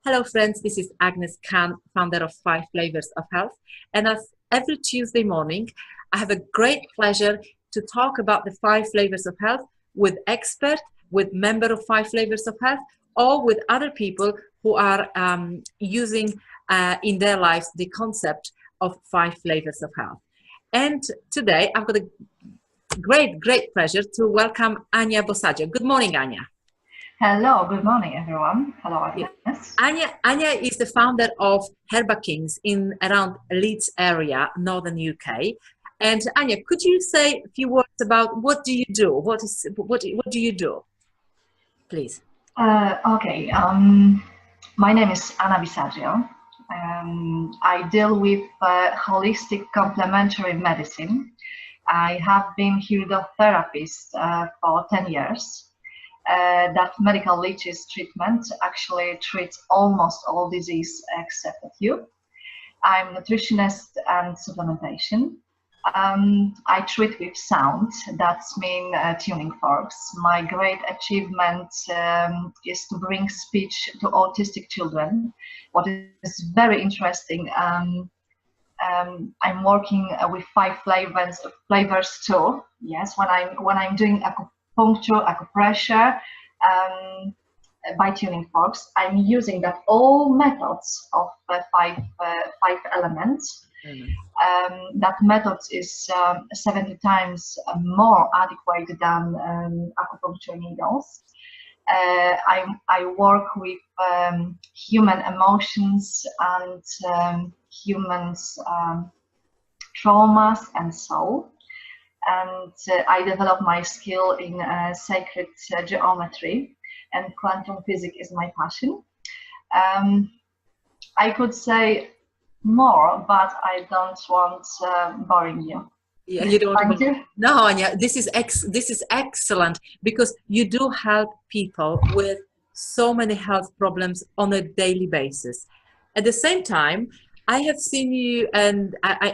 Hello friends, this is Agnes Khan, founder of Five Flavors of Health. And as every Tuesday morning, I have a great pleasure to talk about the Five Flavors of Health with expert, with member of Five Flavors of Health, or with other people who are using in their lives the concept of Five Flavors of Health. And today I've got a great pleasure to welcome Anna Bisaggio. Good morning, Anna. Hello, good morning, everyone. Hello, Agnes. Anna is the founder of Herba Kings in around Leeds area, northern UK. And Anna, could you say a few words about what do you do? What do you do, please? Okay, my name is Anna Bisaggio. I deal with holistic complementary medicine. I have been hydrotherapist for 10 years. That medical leeches treatment actually treats almost all disease except a few. I'm a nutritionist and supplementation. I treat with sound, that's mean tuning forks. My great achievement is to bring speech to autistic children. What is very interesting, I'm working with five flavors too. Yes, when I'm doing acupuncture, acupressure, by tuning forks, I'm using that all methods of five elements. That method is 70 times more adequate than acupuncture needles. I work with human emotions and humans' traumas and soul. And I developed my skill in sacred geometry, and quantum physics is my passion. I could say more, but I don't want boring you. Yeah, you don't. Thank you. No, Anya, this is excellent because you do help people with so many health problems on a daily basis. At the same time, I have seen you, and I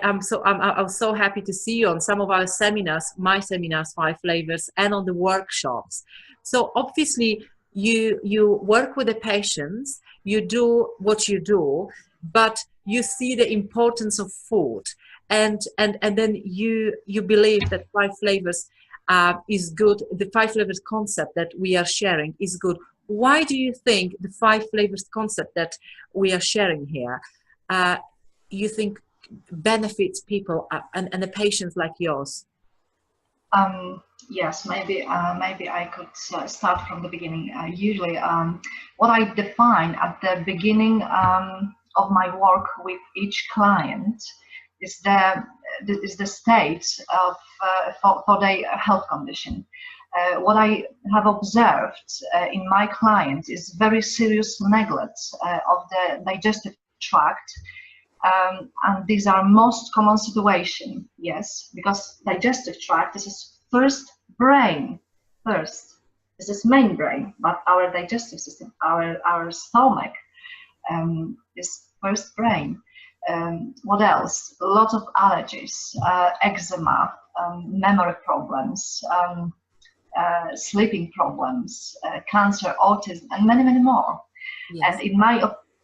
was so happy to see you on some of our seminars, my seminars, Five Flavors, and on the workshops. So obviously, you work with the patients, you do what you do, but you see the importance of food, and then you believe that Five Flavors is good. The Five Flavors concept that we are sharing is good. Why do you think the Five Flavors concept that we are sharing here? You think benefits people and the patients like yours? Yes, maybe I could start from the beginning. Usually, what I define at the beginning of my work with each client is the state of for their health condition. What I have observed in my clients is very serious neglect of the digestive tract. And these are most common situation, yes, because digestive tract, this is first brain, this is main brain, but our digestive system, our stomach is first brain. What else? A lot of allergies, eczema, memory problems, sleeping problems, cancer, autism, and many more.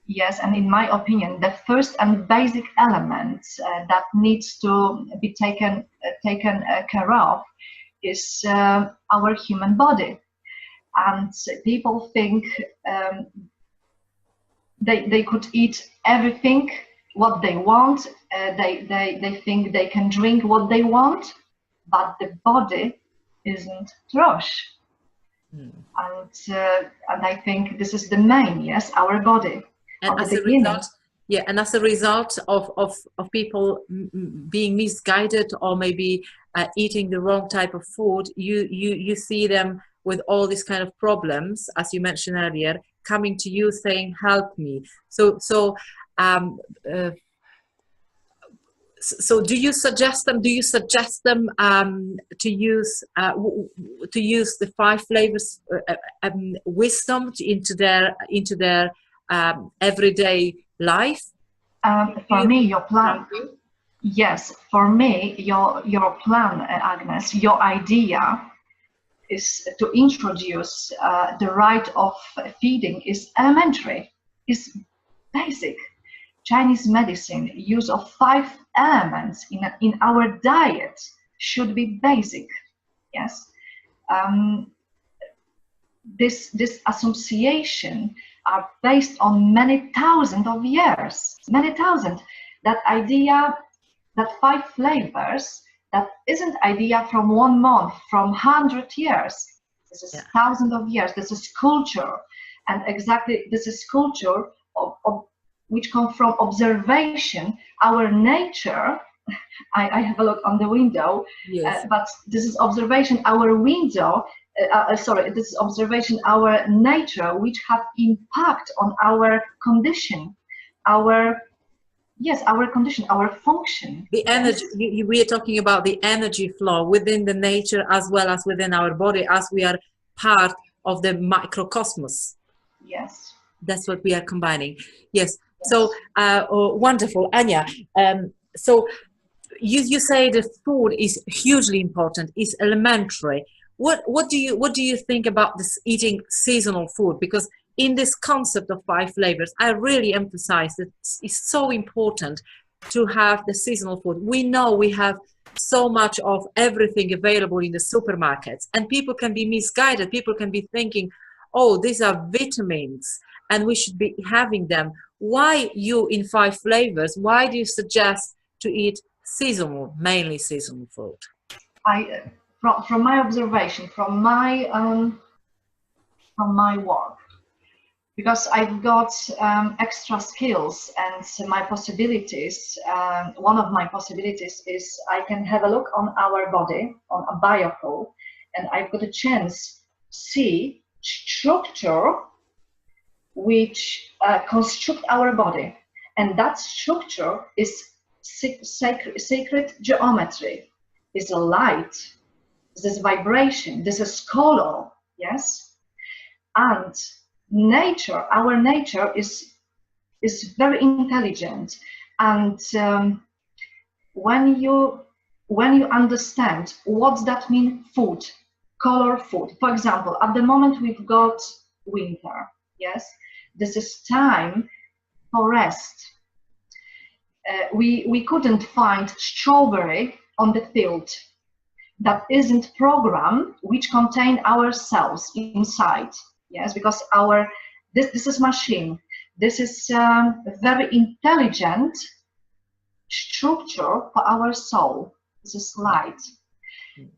Yes. And in my opinion, the first and basic element that needs to be taken care of is our human body. And people think they could eat everything what they want. They think they can drink what they want, but the body isn't trash. And I think this is the main, yes, our body. And as a result, yeah, and as a result of people being misguided or maybe eating the wrong type of food, you see them with all these kind of problems, as you mentioned earlier, coming to you saying, "Help me." So do you suggest them? Do you suggest them to use the Five Flavors wisdom into their everyday life? For me, your plan. Yes, for me, your plan, Agnes, your idea is to introduce the right of feeding is elementary. is basic. Chinese medicine, use of 5 elements in our diet should be basic. Yes. This association are based on many thousands of years, many thousand. That idea, that 5 flavors, that isn't idea from 1 month, from 100 years. This is thousands of years. This is culture, and exactly this is culture of which come from observation. Our nature. I have a look on the window, Yes. but this is observation. Our window. This is observation, our nature, which have impact on our condition, our condition, our function. The energy, we are talking about the energy flow within the nature as well as within our body, as we are part of the microcosmos. Yes. That's what we are combining. Yes. So wonderful, Anya. So you say the food is hugely important, is elementary. What do you think about this eating seasonal food? Because in this concept of 5 flavors, I really emphasize that it's so important to have the seasonal food. We know we have so much of everything available in the supermarkets, and people can be misguided. People can be thinking, oh, these are vitamins and we should be having them. Why you in 5 flavors, why do you suggest to eat seasonal, mainly seasonal food? From my observation, from my work, because I've got extra skills and my possibilities. One of my possibilities is I can have a look on our body, on a biopool, and I've got a chance to see structure which construct our body, and that structure is sacred geometry. Is a light. This is vibration, this is color, yes? And nature, our nature is very intelligent. And when you understand what that means, food, color food. For example, at the moment we've got winter, yes? This is time for rest. We couldn't find strawberry on the field that isn't program which contain our cells inside. Yes, because this is machine. This is a very intelligent structure for our soul. This is light,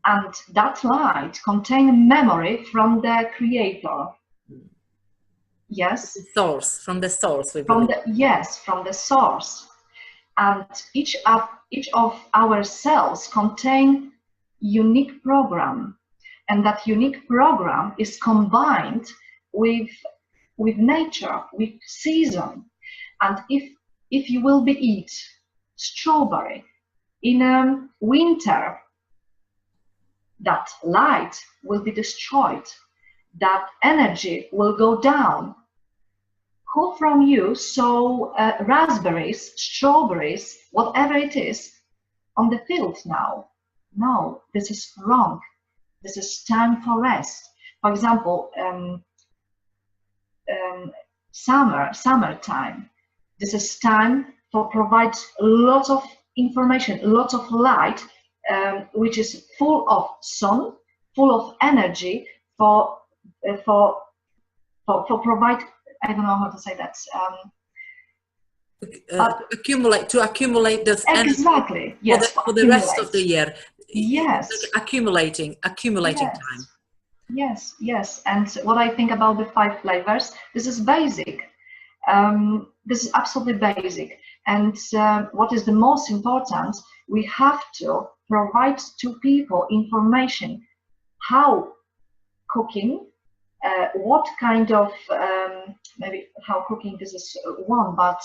and that light contains memory from the creator. Yes, From the source. From the source, and each of our cells contain unique program, and that unique program is combined with nature, with season. And if you will be eat strawberry in winter, that light will be destroyed, that energy will go down. Who from you saw raspberries, strawberries, whatever it is, on the field now? No, this is wrong. This is time for rest. For example, summertime. This is time for provide lots of information, lots of light, which is full of sun, full of energy for provide. I don't know how to say that. To accumulate this exactly, energy yes, for the rest of the year. Yes, like accumulating yes. Time. Yes. And what I think about the 5 flavors, this is basic. This is absolutely basic. And what is the most important, we have to provide to people information how cooking, what kind of, maybe how cooking, this is one, but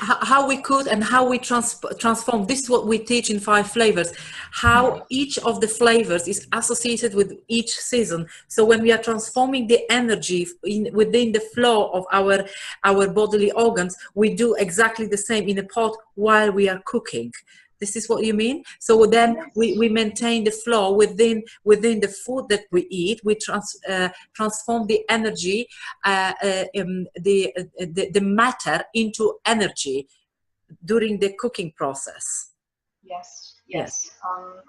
how we could and how we transform. This is what we teach in 5 flavors, how each of the flavors is associated with each season. So when we are transforming the energy within the flow of our bodily organs, we do exactly the same in a pot while we are cooking. This is what you mean? So then we maintain the flow within the food that we eat. We transform the energy, the matter into energy during the cooking process. Yes, Yes. yes.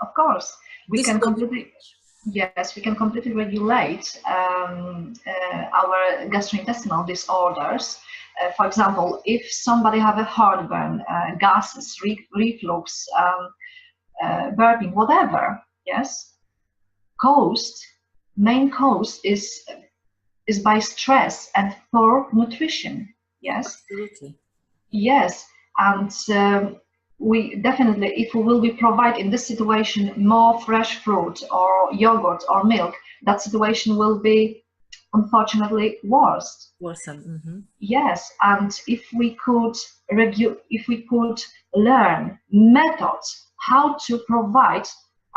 Of course, we This can will completely. Yes, we can completely regulate our gastrointestinal disorders. For example, if somebody have a heartburn, gases, reflux, burping, whatever, yes, main cause is by stress and poor nutrition. Yes, absolutely. yes, and we definitely, if we will be provide in this situation more fresh fruit or yogurt or milk, that situation will be unfortunately worse. Worsen. Mm-hmm. Yes, and if we could learn methods how to provide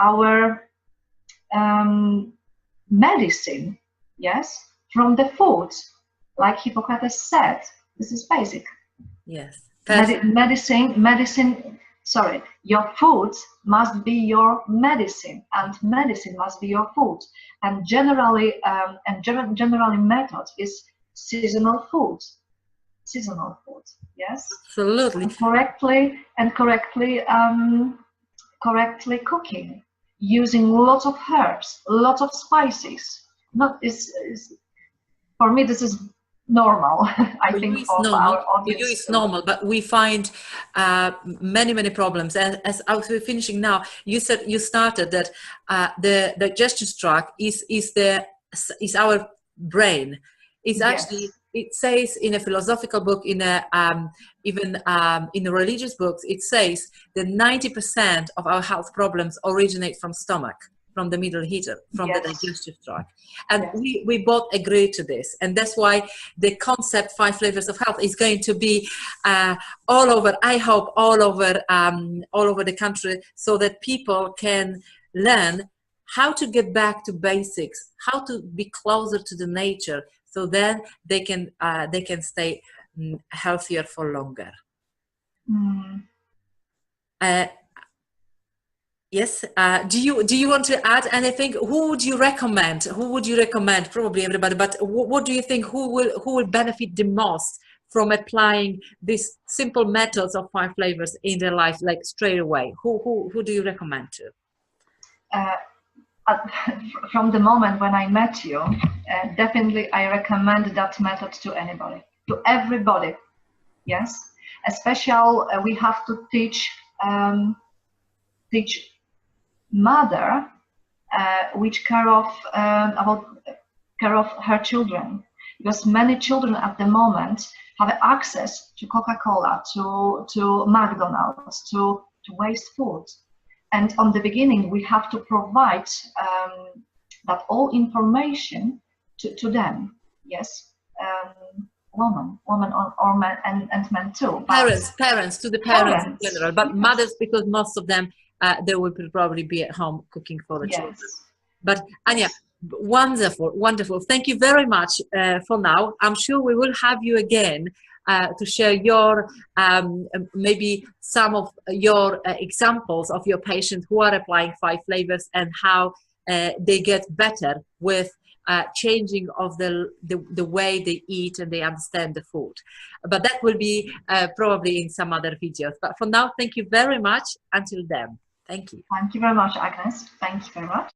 our medicine, yes, from the food, like Hippocrates said, this is basic. Yes. Medicine, sorry, your food must be your medicine, and medicine must be your food. And generally, generally method is seasonal food. Seasonal food, yes. Absolutely. And correctly cooking, using lots of herbs, lots of spices. Not is for me this is normal. I For you think it's for normal. our For you audience it's too. normal, but we find many problems. As we're finishing now, you said you started that the digestion tract is our brain. It's actually, Yes, it says in a philosophical book, in a even in the religious books, it says that 90% of our health problems originate from stomach, from the middle heater, from the yes, digestive tract. And yes. we both agree to this. And that's why the concept 5 Flavors of Health is going to be all over, I hope, all over the country, so that people can learn how to get back to basics, how to be closer to the nature, so then they can stay healthier for longer. Mm. Yes. Do you want to add anything? Who would you recommend? Who would you recommend? Probably everybody. But what do you think? Who will benefit the most from applying these simple methods of 5 flavors in their life, like straight away? Who do you recommend to? From the moment when I met you, definitely I recommend that method to anybody, to everybody. Yes, especially we have to teach mother which care of about care of her children, because many children at the moment have access to Coca-Cola, to McDonald's, to waste food. And on the beginning, we have to provide that all information to them. Yes, woman or men and men too. Parents, to the parents in general, but yes. Mothers, because most of them they will probably be at home cooking for the children. But Anya, wonderful. Thank you very much for now. I'm sure we will have you again to share your maybe some of your examples of your patients who are applying 5 flavors and how they get better with changing of the way they eat and they understand the food. But that will be probably in some other videos. But for now, thank you very much. Until then, thank you. Thank you very much, Agnes. Thank you very much.